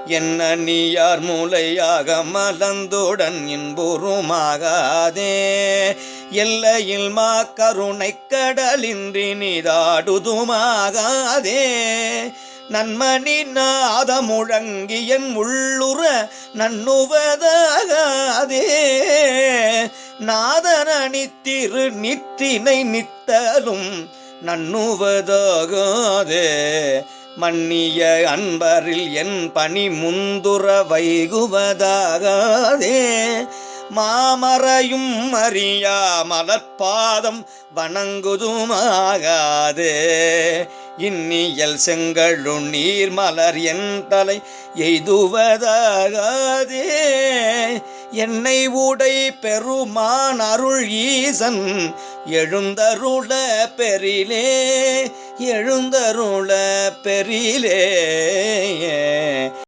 என்ன நீயார் மூலையாக மலந்துடன் இன்புறுமாகாதே எல்லையில் மா கருணை கடலின்றி நீதாடுதுமாகாதே நன்மணி நாத முழங்கியன் உள்ளுற நன்னுவதாகாதே நாதனி திரு நிற்றினை நித்தலும் நன்னுவதாகாதே மன்னிய அன்பரில் என் பணி முந்துர வைகுவதாகாதே மாமறையும் அறியா மலர்பாதம் வணங்குதுமாகாதே இன்னியல் செங்கழு நீர் மலர் என் தலை எய்துவதாகாதே என்னை உடை பெருமான் அருள் ஈசன் எழுந்தருள பெரிலே எழுந்தருள பெரிலே